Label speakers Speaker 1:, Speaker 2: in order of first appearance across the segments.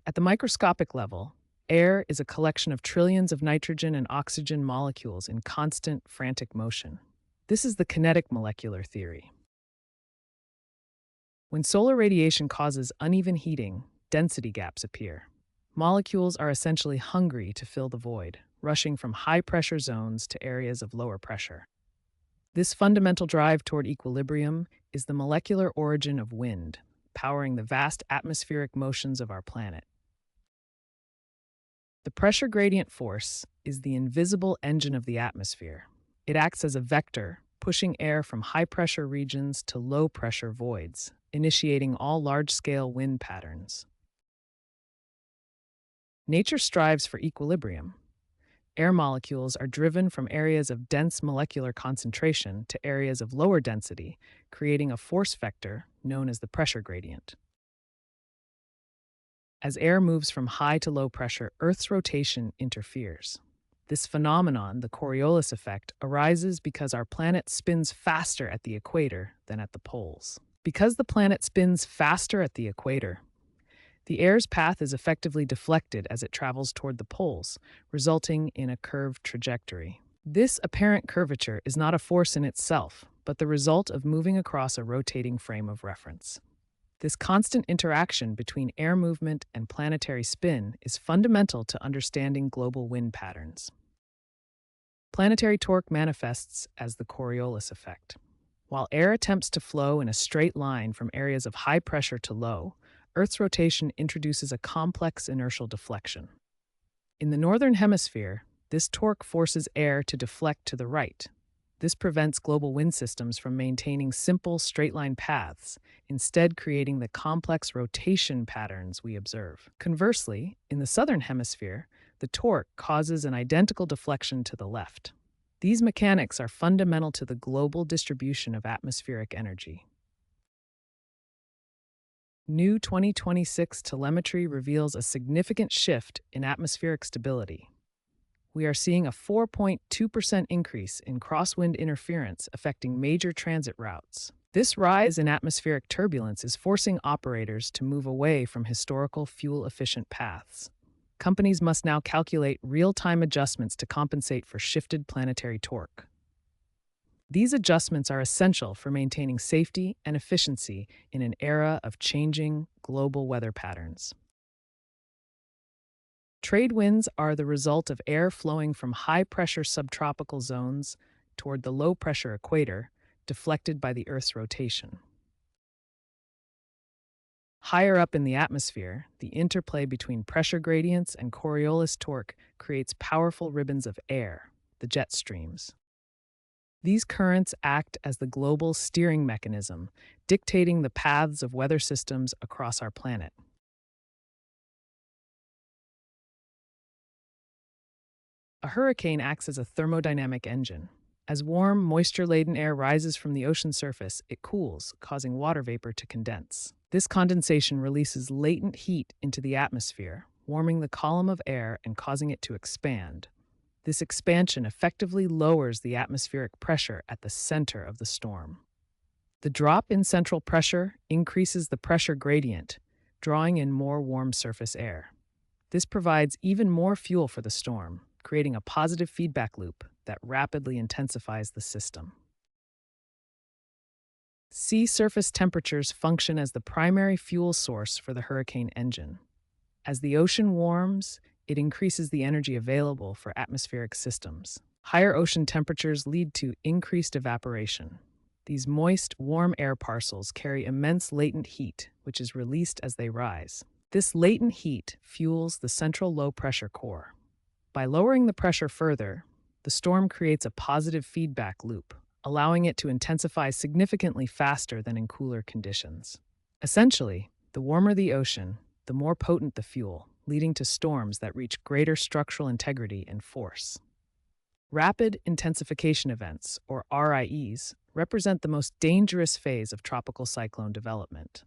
Speaker 1: At the microscopic level, air is a collection of trillions of nitrogen and oxygen molecules in constant, frantic motion. This is the kinetic molecular theory. When solar radiation causes uneven heating, density gaps appear. Molecules are essentially hungry to fill the void, rushing from high-pressure zones to areas of lower pressure. This fundamental drive toward equilibrium is the molecular origin of wind, powering the vast atmospheric motions of our planet. The pressure gradient force is the invisible engine of the atmosphere. It acts as a vector, pushing air from high-pressure regions to low-pressure voids, initiating all large-scale wind patterns. Nature strives for equilibrium. Air molecules are driven from areas of dense molecular concentration to areas of lower density, creating a force vector known as the pressure gradient. As air moves from high to low pressure, Earth's rotation interferes. This phenomenon, the Coriolis Effect, arises because our planet spins faster at the equator than at the poles. Because the planet spins faster at the equator, the air's path is effectively deflected as it travels toward the poles, resulting in a curved trajectory. This apparent curvature is not a force in itself, but the result of moving across a rotating frame of reference. This constant interaction between air movement and planetary spin is fundamental to understanding global wind patterns. Planetary torque manifests as the Coriolis effect. While air attempts to flow in a straight line from areas of high pressure to low, Earth's rotation introduces a complex inertial deflection. In the northern hemisphere, this torque forces air to deflect to the right. This prevents global wind systems from maintaining simple straight-line paths, instead creating the complex rotation patterns we observe. Conversely, in the southern hemisphere, the torque causes an identical deflection to the left. These mechanics are fundamental to the global distribution of atmospheric energy. New 2026 telemetry reveals a significant shift in atmospheric stability. We are seeing a 4.2% increase in crosswind interference affecting major transit routes. This rise in atmospheric turbulence is forcing operators to move away from historical fuel-efficient paths. Companies must now calculate real-time adjustments to compensate for shifted planetary torque. These adjustments are essential for maintaining safety and efficiency in an era of changing global weather patterns. Trade winds are the result of air flowing from high-pressure subtropical zones toward the low-pressure equator, deflected by the Earth's rotation. Higher up in the atmosphere, the interplay between pressure gradients and Coriolis torque creates powerful ribbons of air, the jet streams. These currents act as the global steering mechanism, dictating the paths of weather systems across our planet. A hurricane acts as a thermodynamic engine. As warm, moisture-laden air rises from the ocean surface, it cools, causing water vapor to condense. This condensation releases latent heat into the atmosphere, warming the column of air and causing it to expand. This expansion effectively lowers the atmospheric pressure at the center of the storm. The drop in central pressure increases the pressure gradient, drawing in more warm surface air. This provides even more fuel for the storm, creating a positive feedback loop that rapidly intensifies the system. Sea surface temperatures function as the primary fuel source for the hurricane engine. As the ocean warms, it increases the energy available for atmospheric systems. Higher ocean temperatures lead to increased evaporation. These moist, warm air parcels carry immense latent heat, which is released as they rise. This latent heat fuels the central low-pressure core. By lowering the pressure further, the storm creates a positive feedback loop, allowing it to intensify significantly faster than in cooler conditions. Essentially, the warmer the ocean, the more potent the fuel, leading to storms that reach greater structural integrity and force. Rapid intensification events, or RIEs, represent the most dangerous phase of tropical cyclone development.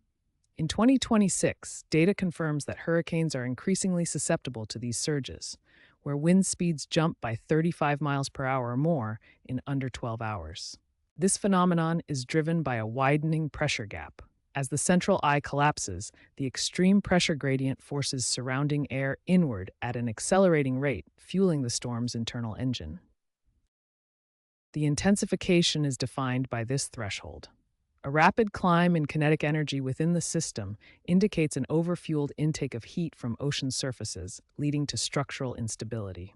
Speaker 1: In 2026, data confirms that hurricanes are increasingly susceptible to these surges, where wind speeds jump by 35 miles per hour or more in under 12 hours. This phenomenon is driven by a widening pressure gap. As the central eye collapses, the extreme pressure gradient forces surrounding air inward at an accelerating rate, fueling the storm's internal engine. The intensification is defined by this threshold. A rapid climb in kinetic energy within the system indicates an overfueled intake of heat from ocean surfaces, leading to structural instability.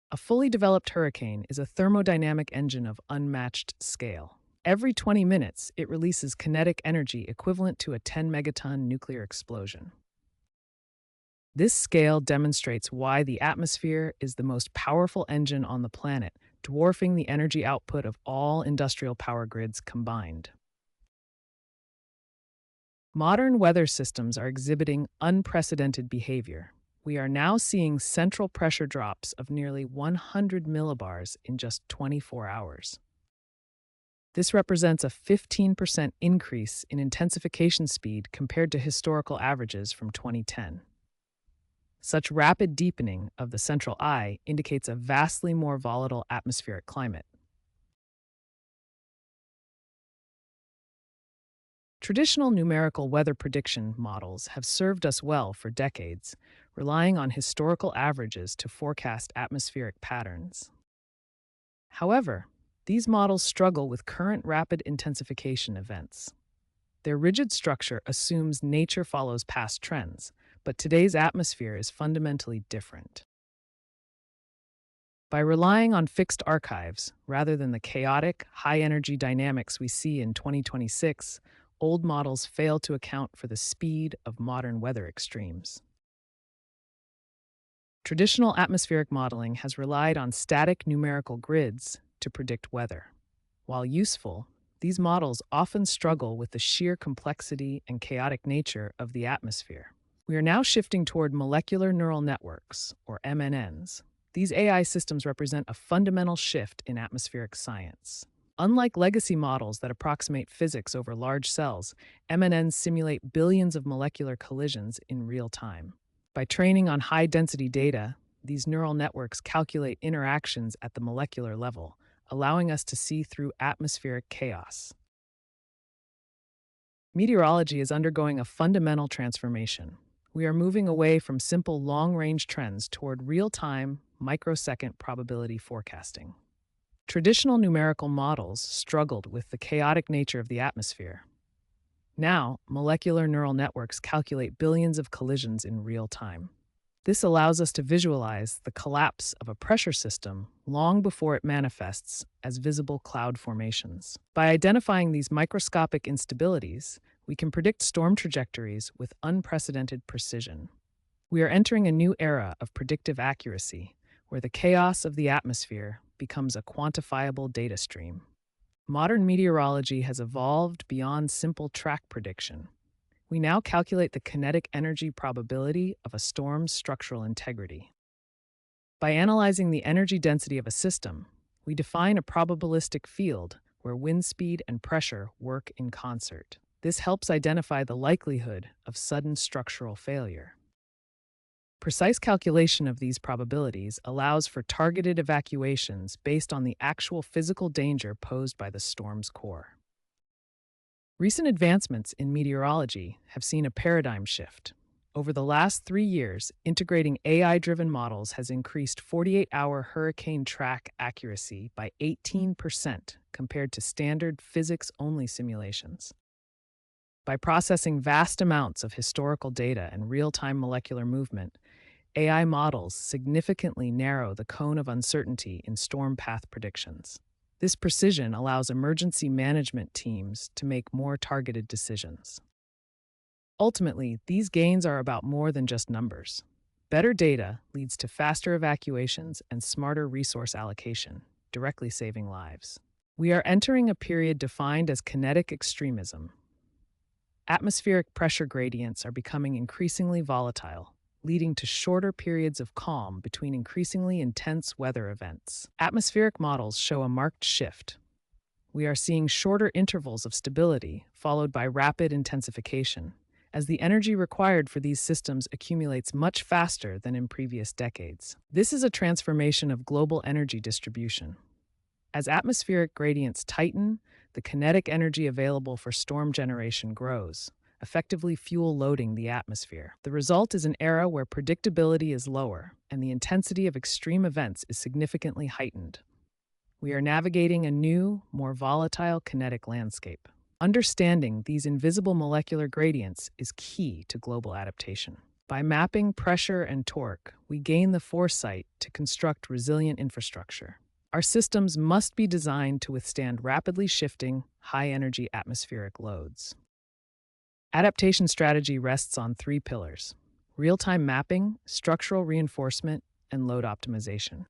Speaker 1: A fully developed hurricane is a thermodynamic engine of unmatched scale. Every 20 minutes, it releases kinetic energy equivalent to a 10 megaton nuclear explosion. This scale demonstrates why the atmosphere is the most powerful engine on the planet, dwarfing the energy output of all industrial power grids combined. Modern weather systems are exhibiting unprecedented behavior. We are now seeing central pressure drops of nearly 100 millibars in just 24 hours. This represents a 15% increase in intensification speed compared to historical averages from 2010. Such rapid deepening of the central eye indicates a vastly more volatile atmospheric climate. Traditional numerical weather prediction models have served us well for decades, relying on historical averages to forecast atmospheric patterns. However, these models struggle with current rapid intensification events. Their rigid structure assumes nature follows past trends, but today's atmosphere is fundamentally different. By relying on fixed archives rather than the chaotic, high-energy dynamics we see in 2026, old models fail to account for the speed of modern weather extremes. Traditional atmospheric modeling has relied on static numerical grids to predict weather. While useful, these models often struggle with the sheer complexity and chaotic nature of the atmosphere. We are now shifting toward molecular neural networks, or MNNs. These AI systems represent a fundamental shift in atmospheric science. Unlike legacy models that approximate physics over large cells, MNNs simulate billions of molecular collisions in real time. By training on high-density data, these neural networks calculate interactions at the molecular level, allowing us to see through atmospheric chaos. Meteorology is undergoing a fundamental transformation. We are moving away from simple long-range trends toward real-time, microsecond probability forecasting. Traditional numerical models struggled with the chaotic nature of the atmosphere. Now, molecular neural networks calculate billions of collisions in real time. This allows us to visualize the collapse of a pressure system long before it manifests as visible cloud formations. By identifying these microscopic instabilities, we can predict storm trajectories with unprecedented precision. We are entering a new era of predictive accuracy, where the chaos of the atmosphere becomes a quantifiable data stream. Modern meteorology has evolved beyond simple track prediction. We now calculate the kinetic energy probability of a storm's structural integrity. By analyzing the energy density of a system, we define a probabilistic field where wind speed and pressure work in concert. This helps identify the likelihood of sudden structural failure. Precise calculation of these probabilities allows for targeted evacuations based on the actual physical danger posed by the storm's core. Recent advancements in meteorology have seen a paradigm shift. Over the last 3 years, integrating AI-driven models has increased 48-hour hurricane track accuracy by 18% compared to standard physics-only simulations. By processing vast amounts of historical data and real-time molecular movement, AI models significantly narrow the cone of uncertainty in storm path predictions. This precision allows emergency management teams to make more targeted decisions. Ultimately, these gains are about more than just numbers. Better data leads to faster evacuations and smarter resource allocation, directly saving lives. We are entering a period defined as kinetic extremism. Atmospheric pressure gradients are becoming increasingly volatile, leading to shorter periods of calm between increasingly intense weather events. Atmospheric models show a marked shift. We are seeing shorter intervals of stability, followed by rapid intensification, as the energy required for these systems accumulates much faster than in previous decades. This is a transformation of global energy distribution. As atmospheric gradients tighten, the kinetic energy available for storm generation grows, effectively fuel loading the atmosphere. The result is an era where predictability is lower and the intensity of extreme events is significantly heightened. We are navigating a new, more volatile kinetic landscape. Understanding these invisible molecular gradients is key to global adaptation. By mapping pressure and torque, we gain the foresight to construct resilient infrastructure. Our systems must be designed to withstand rapidly shifting, high-energy atmospheric loads. Adaptation strategy rests on three pillars: real-time mapping, structural reinforcement, and load optimization.